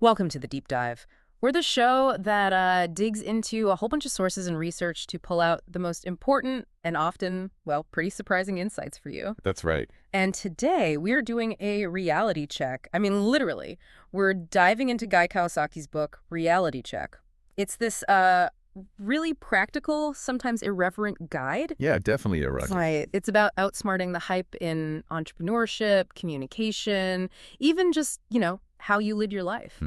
Welcome to the Deep Dive. We're the show that digs into a whole bunch of sources and research to pull out the most important and often, well, pretty surprising insights for you. That's right. And today we're doing a reality check. I mean, literally, we're diving into Guy Kawasaki's book, Reality Check. It's this really practical, sometimes irreverent guide. Yeah, definitely a rugged. Right. It's about outsmarting the hype in entrepreneurship, communication, even just, how you live your life.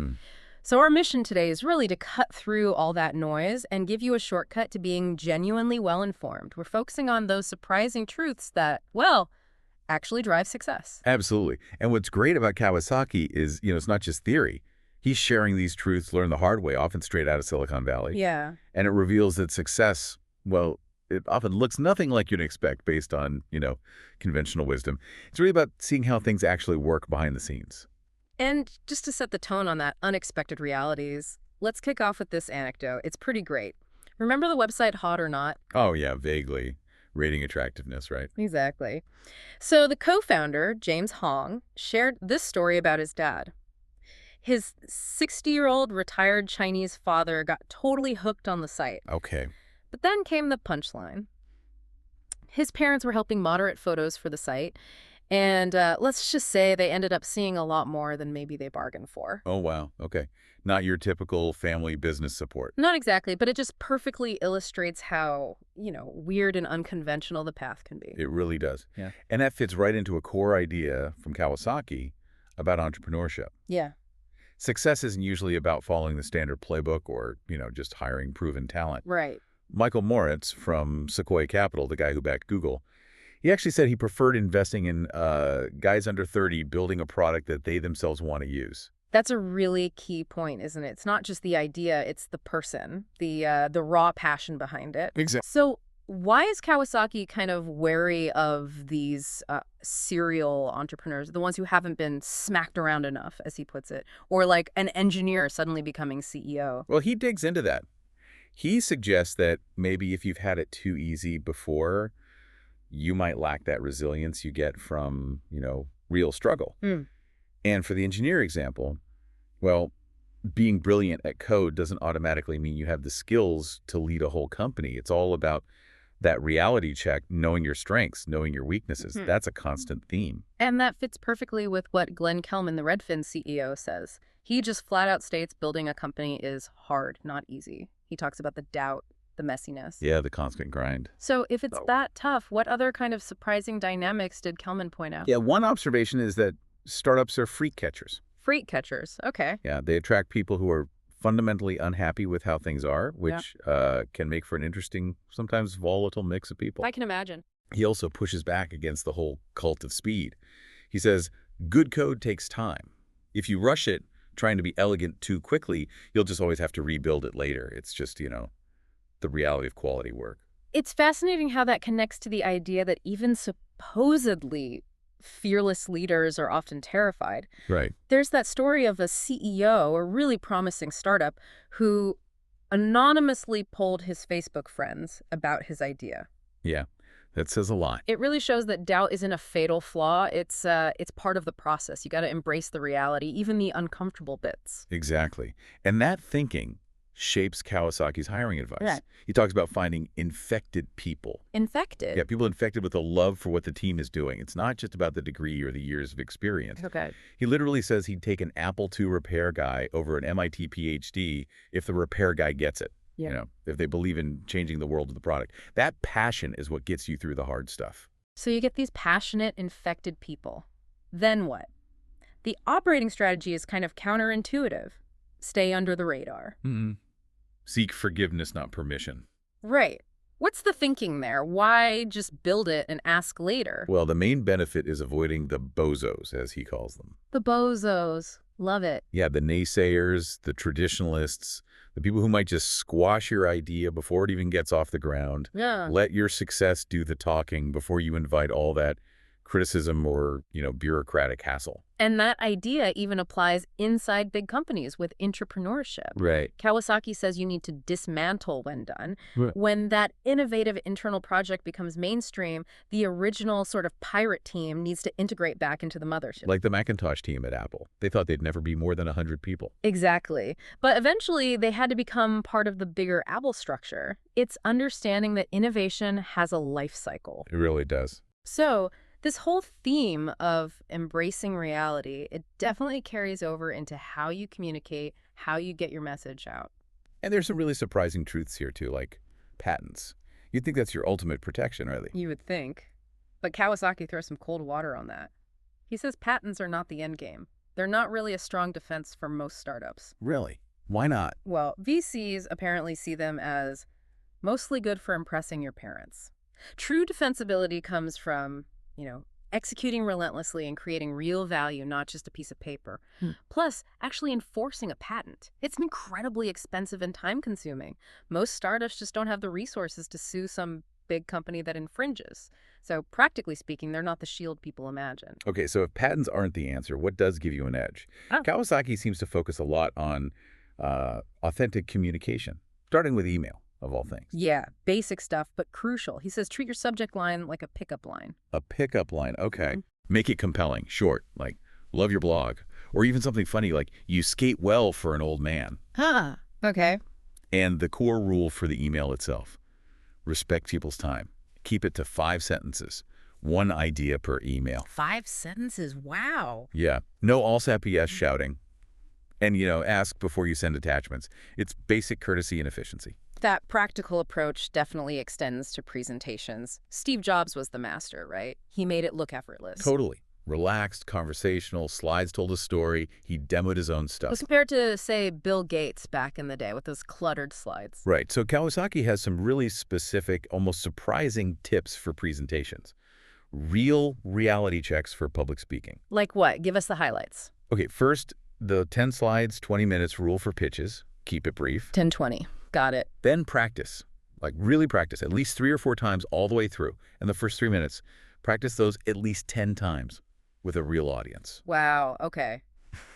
So our mission today is really to cut through all that noise and give you a shortcut to being genuinely well-informed. We're focusing on those surprising truths that, well, actually drive success. Absolutely. And what's great about Kawasaki is, it's not just theory. He's sharing these truths learned the hard way, often straight out of Silicon Valley. Yeah. And it reveals that success, well, it often looks nothing like you'd expect based on, conventional wisdom. It's really about seeing how things actually work behind the scenes. And just to set the tone on that unexpected realities, let's kick off with this anecdote. It's pretty great. Remember the website Hot or Not? Oh, yeah, vaguely. Rating attractiveness, right? Exactly. So the co-founder, James Hong, shared this story about his dad. His 60-year-old retired Chinese father got totally hooked on the site. Okay. But then came the punchline. His parents were helping moderate photos for the site, and let's just say they ended up seeing a lot more than maybe they bargained for. Oh, wow. Okay. Not your typical family business support. Not exactly, but it just perfectly illustrates how, weird and unconventional the path can be. It really does. Yeah. And that fits right into a core idea from Kawasaki about entrepreneurship. Yeah. Success isn't usually about following the standard playbook or, just hiring proven talent. Right. Michael Moritz from Sequoia Capital, the guy who backed Google, he actually said he preferred investing in guys under 30 building a product that they themselves want to use. That's a really key point, isn't it? It's not just the idea, it's the person, the raw passion behind it. Exactly. So why is Kawasaki kind of wary of these serial entrepreneurs, the ones who haven't been smacked around enough, as he puts it, or like an engineer suddenly becoming CEO? Well, he digs into that. He suggests that maybe if you've had it too easy before, you might lack that resilience you get from, real struggle. And for the engineer example, well, being brilliant at code doesn't automatically mean you have the skills to lead a whole company. It's all about that reality check, knowing your strengths, knowing your weaknesses. That's a constant theme. And that fits perfectly with what Glenn Kelman, the Redfin CEO, says. He just flat out states building a company is hard, not easy. He talks about the doubt, the messiness. Yeah, the constant grind. So if it's that tough, what other kind of surprising dynamics did Kelman point out? Yeah, one observation is that startups are freak catchers. Freak catchers. Okay. Yeah, they attract people who are fundamentally unhappy with how things are, which can make for an interesting, sometimes volatile mix of people. I can imagine. He also pushes back against the whole cult of speed. He says, good code takes time. If you rush it, trying to be elegant too quickly, you'll just always have to rebuild it later. It's just, the reality of quality work. It's fascinating how that connects to the idea that even supposedly fearless leaders are often terrified. Right. There's that story of a CEO, a really promising startup, who anonymously polled his Facebook friends about his idea. Yeah, that says a lot. It really shows that doubt isn't a fatal flaw. It's part of the process. You got to embrace the reality, even the uncomfortable bits. Exactly. And that thinking shapes Kawasaki's hiring advice. Right. He talks about finding infected people. Infected? Yeah, people infected with a love for what the team is doing. It's not just about the degree or the years of experience. Okay. He literally says he'd take an Apple II repair guy over an MIT PhD if the repair guy gets it. Yeah. If they believe in changing the world of the product. That passion is what gets you through the hard stuff. So you get these passionate, infected people. Then what? The operating strategy is kind of counterintuitive. Stay under the radar. Seek forgiveness, not permission. Right. What's the thinking there? Why just build it and ask later? Well, the main benefit is avoiding the bozos, as he calls them. The bozos. Love it. Yeah, the naysayers, the traditionalists, the people who might just squash your idea before it even gets off the ground. Yeah. Let your success do the talking before you invite all that criticism or, bureaucratic hassle. And that idea even applies inside big companies with intrapreneurship. Right. Kawasaki says you need to dismantle when done. Right. When that innovative internal project becomes mainstream, the original sort of pirate team needs to integrate back into the mothership. Like the Macintosh team at Apple. They thought they'd never be more than 100 people. Exactly. But eventually, they had to become part of the bigger Apple structure. It's understanding that innovation has a life cycle. It really does. So, this whole theme of embracing reality, it definitely carries over into how you communicate, how you get your message out. And there's some really surprising truths here, too, like patents. You'd think that's your ultimate protection, really. You would think. But Kawasaki throws some cold water on that. He says patents are not the end game. They're not really a strong defense for most startups. Really? Why not? Well, VCs apparently see them as mostly good for impressing your parents. True defensibility comes from, executing relentlessly and creating real value, not just a piece of paper. Plus, actually enforcing a patent. It's incredibly expensive and time-consuming. Most startups just don't have the resources to sue some big company that infringes. So, practically speaking, they're not the shield people imagine. Okay, so if patents aren't the answer, what does give you an edge? Oh. Kawasaki seems to focus a lot on authentic communication, starting with email. Of all things. Yeah, basic stuff, but crucial. He says treat your subject line like a pickup line. A pickup line, okay. Make it compelling, short, like love your blog. Or even something funny like you skate well for an old man. Huh, okay. And the core rule for the email itself. Respect people's time. Keep it to 5 sentences. 1 idea per email. 5 sentences, wow. Yeah, no all sappy yes shouting. And, ask before you send attachments. It's basic courtesy and efficiency. That practical approach definitely extends to presentations. Steve Jobs was the master, right? He made it look effortless. Totally. Relaxed, conversational, slides told a story. He demoed his own stuff. As compared to, say, Bill Gates back in the day with those cluttered slides. Right. So Kawasaki has some really specific, almost surprising tips for presentations. Real reality checks for public speaking. Like what? Give us the highlights. Okay, first, the 10 slides, 20 minutes rule for pitches. Keep it brief. 10-20. Got it. Then practice. Like really practice at least 3 or 4 times all the way through. And the first 3 minutes, practice those at least 10 times with a real audience. Wow, okay.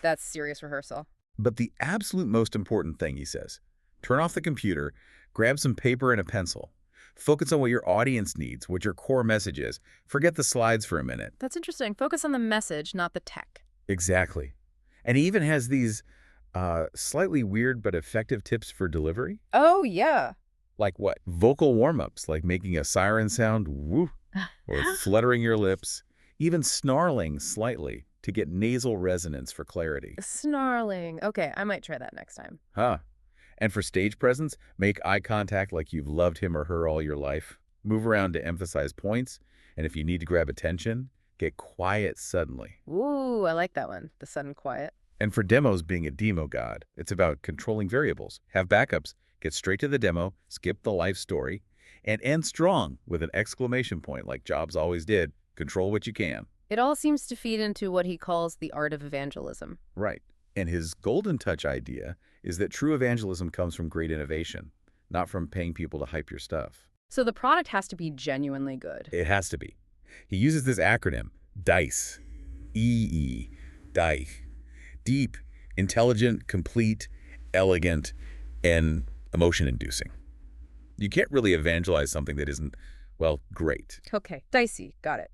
That's serious rehearsal. But the absolute most important thing, he says, turn off the computer, grab some paper and a pencil. Focus on what your audience needs, what your core message is. Forget the slides for a minute. That's interesting. Focus on the message, not the tech. Exactly. And he even has these slightly weird but effective tips for delivery. Oh, yeah. Like what? Vocal warm-ups, like making a siren sound, woo, or fluttering your lips, even snarling slightly to get nasal resonance for clarity. Snarling. Okay, I might try that next time. Huh. And for stage presence, make eye contact like you've loved him or her all your life. Move around to emphasize points, and if you need to grab attention, get quiet suddenly. Ooh, I like that one. The sudden quiet. And for demos, being a demo god, it's about controlling variables, have backups, get straight to the demo, skip the life story, and end strong with an exclamation point like Jobs always did. Control what you can. It all seems to feed into what he calls the art of evangelism. Right. And his golden touch idea is that true evangelism comes from great innovation, not from paying people to hype your stuff. So the product has to be genuinely good. It has to be. He uses this acronym, DICE, E-E, DICE. Deep, intelligent, complete, elegant, and emotion-inducing. You can't really evangelize something that isn't, well, great. Okay, dicey. Got it.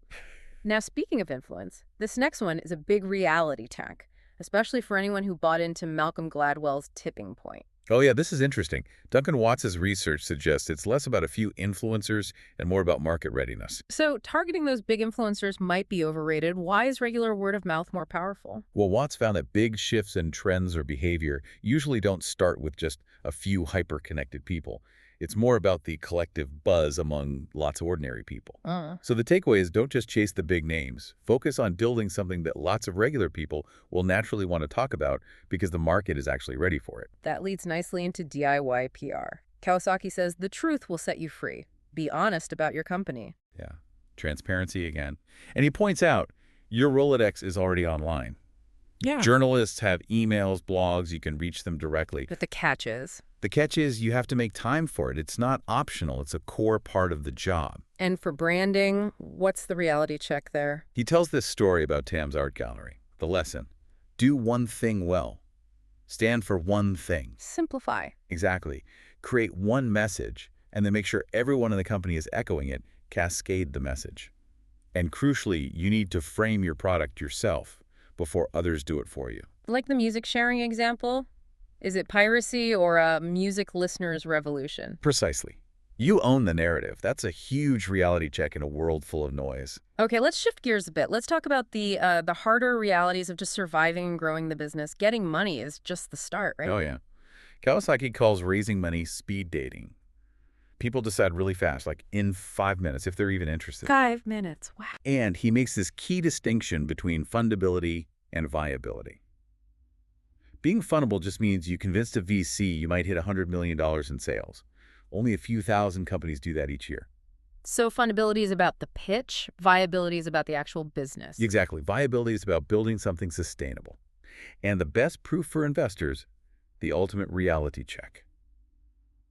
Now, speaking of influence, this next one is a big reality check, especially for anyone who bought into Malcolm Gladwell's tipping point. Oh yeah, this is interesting. Duncan Watts' research suggests it's less about a few influencers and more about market readiness. So targeting those big influencers might be overrated. Why is regular word of mouth more powerful? Well, Watts found that big shifts in trends or behavior usually don't start with just a few hyper-connected people. It's more about the collective buzz among lots of ordinary people. So the takeaway is don't just chase the big names. Focus on building something that lots of regular people will naturally want to talk about because the market is actually ready for it. That leads nicely into DIY PR. Kawasaki says the truth will set you free. Be honest about your company. Yeah, transparency again. And he points out, your Rolodex is already online. Yeah. Journalists have emails, blogs, you can reach them directly. But the catch is. The catch is you have to make time for it. It's not optional. It's a core part of the job. And for branding, what's the reality check there? He tells this story about Tam's art gallery. The lesson: do one thing well. Stand for one thing. Simplify. Exactly. Create one message, and then make sure everyone in the company is echoing it. Cascade the message. And crucially, you need to frame your product yourself before others do it for you. Like the music sharing example? Is it piracy or a music listener's revolution? Precisely. You own the narrative. That's a huge reality check in a world full of noise. Okay, let's shift gears a bit. Let's talk about the harder realities of just surviving and growing the business. Getting money is just the start, right? Oh, yeah. Kawasaki calls raising money speed dating. People decide really fast, like in 5 minutes, if they're even interested. 5 minutes, wow. And he makes this key distinction between fundability and viability. Being fundable just means you convinced a VC you might hit $100 million in sales. Only a few thousand companies do that each year. So fundability is about the pitch, viability is about the actual business. Exactly. Viability is about building something sustainable. And the best proof for investors, the ultimate reality check.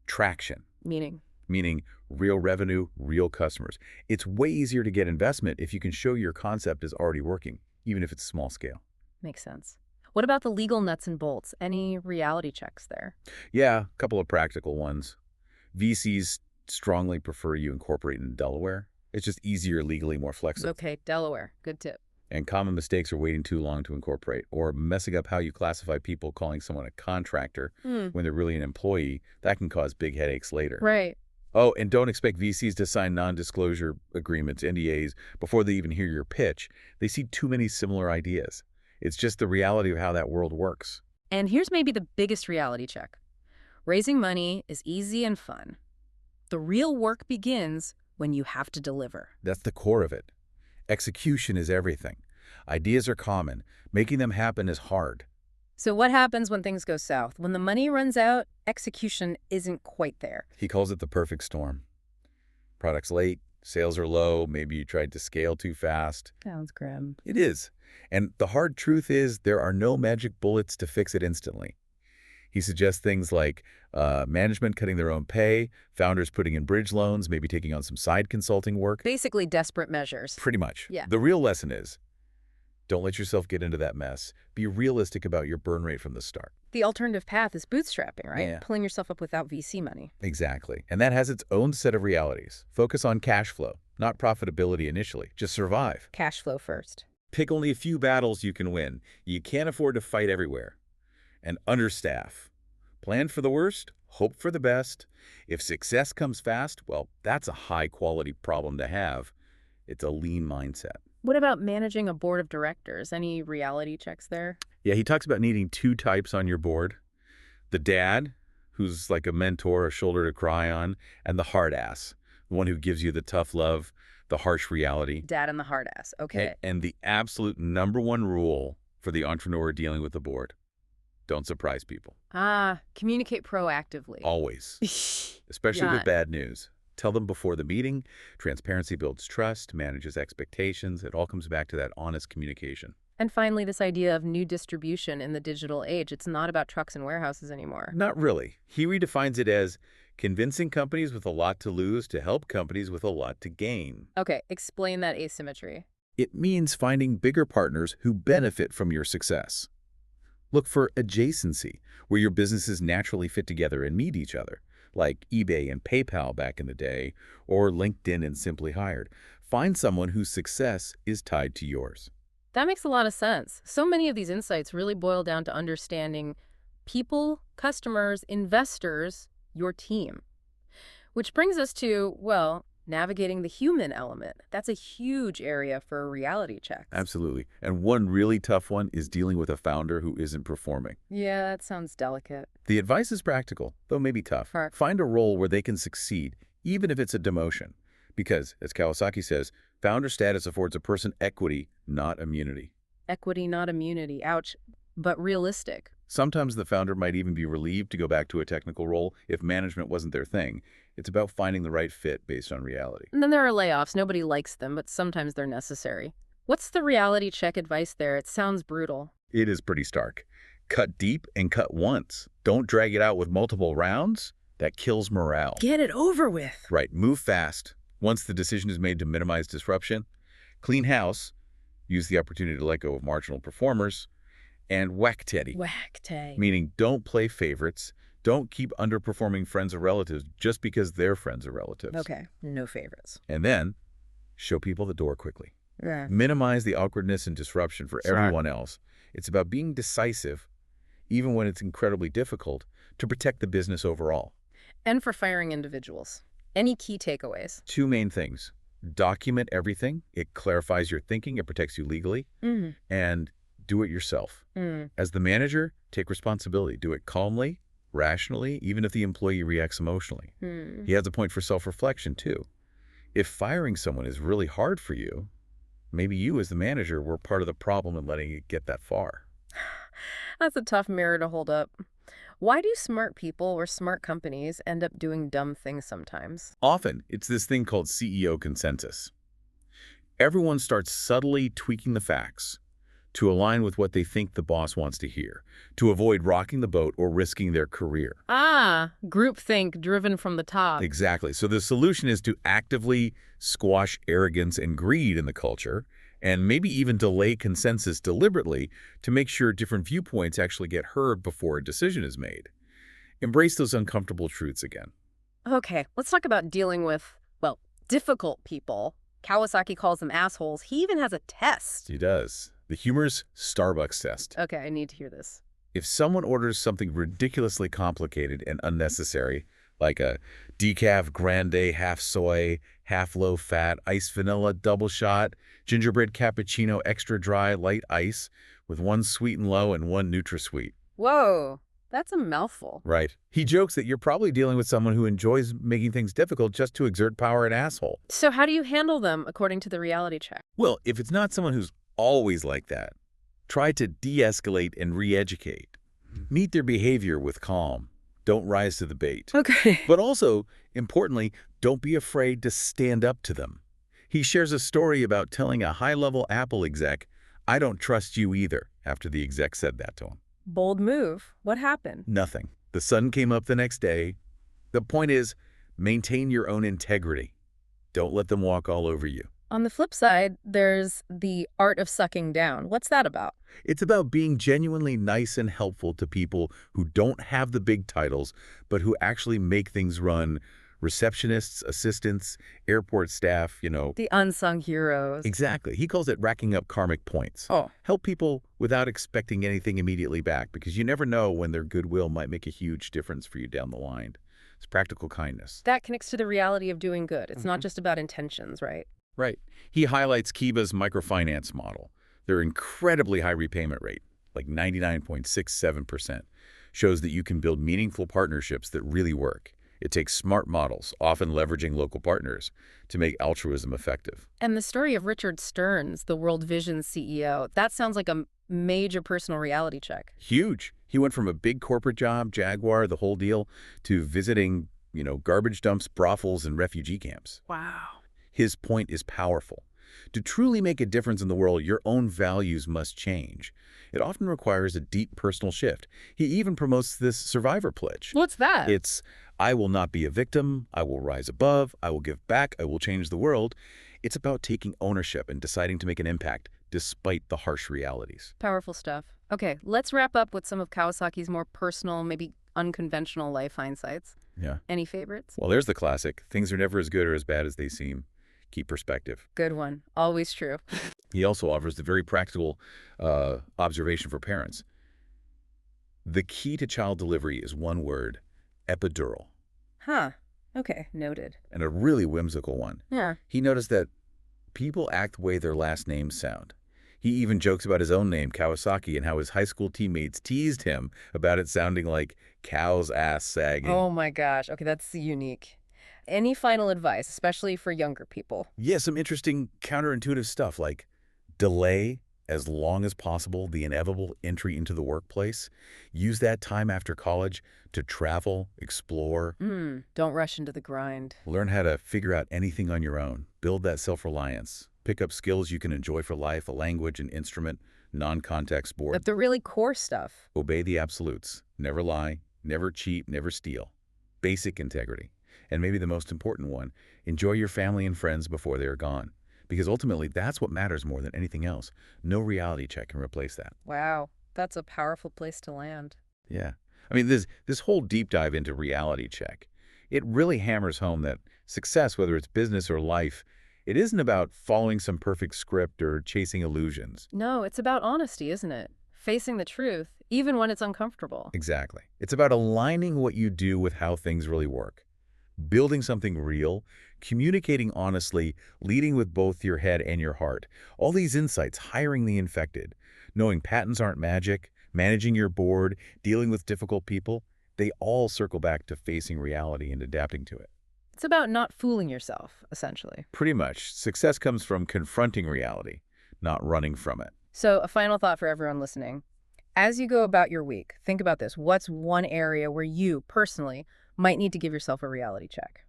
Traction. Meaning real revenue, real customers. It's way easier to get investment if you can show your concept is already working, even if it's small scale. Makes sense. What about the legal nuts and bolts? Any reality checks there? Yeah, a couple of practical ones. VCs strongly prefer you incorporate in Delaware. It's just easier, legally more flexible. Okay, Delaware. Good tip. And common mistakes are waiting too long to incorporate, or messing up how you classify people, calling someone a contractor when they're really an employee. That can cause big headaches later. Right. Oh, and don't expect VCs to sign non-disclosure agreements, NDAs, before they even hear your pitch. They see too many similar ideas. It's just the reality of how that world works. And here's maybe the biggest reality check. Raising money is easy and fun. The real work begins when you have to deliver. That's the core of it. Execution is everything. Ideas are common. Making them happen is hard. So what happens when things go south? When the money runs out, execution isn't quite there. He calls it the perfect storm. Product's late, sales are low, maybe you tried to scale too fast. Sounds grim. It is. And the hard truth is there are no magic bullets to fix it instantly. He suggests things like management cutting their own pay, founders putting in bridge loans, maybe taking on some side consulting work. Basically desperate measures. Pretty much. Yeah. The real lesson is, don't let yourself get into that mess. Be realistic about your burn rate from the start. The alternative path is bootstrapping, right? Yeah. Pulling yourself up without VC money. Exactly. And that has its own set of realities. Focus on cash flow, not profitability initially. Just survive. Cash flow first. Pick only a few battles you can win. You can't afford to fight everywhere. And understaff. Plan for the worst, hope for the best. If success comes fast, well, that's a high-quality problem to have. It's a lean mindset. What about managing a board of directors? Any reality checks there? Yeah, he talks about needing two types on your board. The dad, who's like a mentor, a shoulder to cry on, and the hard ass, the one who gives you the tough love, the harsh reality. Dad and the hard ass. Okay. And the absolute #1 rule for the entrepreneur dealing with the board: don't surprise people. Communicate proactively. Always. Especially with bad news. Tell them before the meeting. Transparency builds trust, manages expectations. It all comes back to that honest communication. And finally, this idea of new distribution in the digital age. It's not about trucks and warehouses anymore. Not really. He redefines it as convincing companies with a lot to lose to help companies with a lot to gain. Okay, explain that asymmetry. It means finding bigger partners who benefit from your success. Look for adjacency, where your businesses naturally fit together and meet each other, like eBay and PayPal back in the day, or LinkedIn and Simply Hired. Find someone whose success is tied to yours. That makes a lot of sense. So many of these insights really boil down to understanding people, customers, investors, your team. Which brings us to, well, navigating the human element. That's a huge area for reality checks. Absolutely. And one really tough one is dealing with a founder who isn't performing. Yeah, that sounds delicate. The advice is practical, though maybe tough. Right. Find a role where they can succeed, even if it's a demotion. Because, as Kawasaki says, founder status affords a person equity, not immunity. Equity, not immunity. Ouch. But realistic. Sometimes the founder might even be relieved to go back to a technical role if management wasn't their thing. It's about finding the right fit based on reality. And then there are layoffs. Nobody likes them, but sometimes they're necessary. What's the reality check advice there? It sounds brutal. It is pretty stark. Cut deep and cut once. Don't drag it out with multiple rounds. That kills morale. Get it over with. Right. Move fast. Once the decision is made to minimize disruption, clean house, use the opportunity to let go of marginal performers, and whack Teddy. Whack Tay. Meaning don't play favorites. Don't keep underperforming friends or relatives just because they're friends or relatives. Okay, no favorites. And then show people the door quickly. Yeah. Minimize the awkwardness and disruption for everyone else. It's about being decisive, even when it's incredibly difficult, to protect the business overall. And for firing individuals. Any key takeaways? Two main things. Document everything. It clarifies your thinking. It protects you legally. And do it yourself. As the manager, take responsibility. Do it calmly, rationally, even if the employee reacts emotionally. He has a point for self-reflection, too. If firing someone is really hard for you, maybe you as the manager were part of the problem in letting it get that far. That's a tough mirror to hold up. Why do smart people or smart companies end up doing dumb things sometimes? Often, it's this thing called CEO consensus. Everyone starts subtly tweaking the facts to align with what they think the boss wants to hear, to avoid rocking the boat or risking their career. Groupthink driven from the top. Exactly. So the solution is to actively squash arrogance and greed in the culture, and maybe even delay consensus deliberately to make sure different viewpoints actually get heard before a decision is made. Embrace those uncomfortable truths again. Okay, let's talk about dealing with, well, difficult people. Kawasaki calls them assholes. He even has a test. He does. The humorous Starbucks test. Okay, I need to hear this. If someone orders something ridiculously complicated and unnecessary, like a decaf grande, half soy, half low fat, iced vanilla, double shot, gingerbread cappuccino, extra dry, light ice, with one sweet and low and one NutraSweet. Whoa, that's a mouthful. Right. He jokes that you're probably dealing with someone who enjoys making things difficult just to exert power and asshole. So how do you handle them according to the reality check? Well, if it's not someone who's always like that, try to de-escalate and re-educate. Meet their behavior with calm. Don't rise to the bait. Okay. But also, importantly, don't be afraid to stand up to them. He shares a story about telling a high-level Apple exec, "I don't trust you either," after the exec said that to him. Bold move. What happened? Nothing. The sun came up the next day. The point is, maintain your own integrity. Don't let them walk all over you. On the flip side, there's the art of sucking down. What's that about? It's about being genuinely nice and helpful to people who don't have the big titles, but who actually make things run. Receptionists, assistants, airport staff, The unsung heroes. Exactly. He calls it racking up karmic points. Oh. Help people without expecting anything immediately back, because you never know when their goodwill might make a huge difference for you down the line. It's practical kindness. That connects to the reality of doing good. It's not just about intentions, right? Right. He highlights Kiva's microfinance model. Their incredibly high repayment rate, like 99.67%, shows that you can build meaningful partnerships that really work. It takes smart models, often leveraging local partners, to make altruism effective. And the story of Richard Stearns, the World Vision CEO, that sounds like a major personal reality check. Huge. He went from a big corporate job, Jaguar, the whole deal, to visiting, garbage dumps, brothels, and refugee camps. Wow. His point is powerful. To truly make a difference in the world, your own values must change. It often requires a deep personal shift. He even promotes this survivor pledge. What's that? It's, I will not be a victim, I will rise above, I will give back, I will change the world. It's about taking ownership and deciding to make an impact despite the harsh realities. Powerful stuff. Okay, let's wrap up with some of Kawasaki's more personal, maybe unconventional life hindsights. Yeah. Any favorites? Well, there's the classic. Things are never as good or as bad as they seem. Keep perspective. Good one. Always true. He also offers the very practical observation for parents. The key to child delivery is one word, epidural. Huh. Okay, noted. And a really whimsical one. Yeah. He noticed that people act the way their last names sound. He even jokes about his own name, Kawasaki, and how his high school teammates teased him about it sounding like cow's ass sagging. Oh my gosh. Okay, that's unique. Any final advice, especially for younger people? Yeah, some interesting counterintuitive stuff like delay as long as possible the inevitable entry into the workplace. Use that time after college to travel, explore. Don't rush into the grind. Learn how to figure out anything on your own. Build that self-reliance. Pick up skills you can enjoy for life, a language, an instrument, non-context board. But the really core stuff. Obey the absolutes. Never lie, never cheat, never steal. Basic integrity. And maybe the most important one, enjoy your family and friends before they are gone. Because ultimately, that's what matters more than anything else. No reality check can replace that. Wow, that's a powerful place to land. Yeah. I mean, this whole deep dive into reality check, it really hammers home that success, whether it's business or life, it isn't about following some perfect script or chasing illusions. No, it's about honesty, isn't it? Facing the truth, even when it's uncomfortable. Exactly. It's about aligning what you do with how things really work. Building something real, communicating honestly, leading with both your head and your heart. All these insights, hiring the infected, knowing patents aren't magic, managing your board, dealing with difficult people, they all circle back to facing reality and adapting to it. It's about not fooling yourself, essentially. Pretty much. Success comes from confronting reality, not running from it. So a final thought for everyone listening. As you go about your week, think about this. What's one area where you, personally, might need to give yourself a reality check?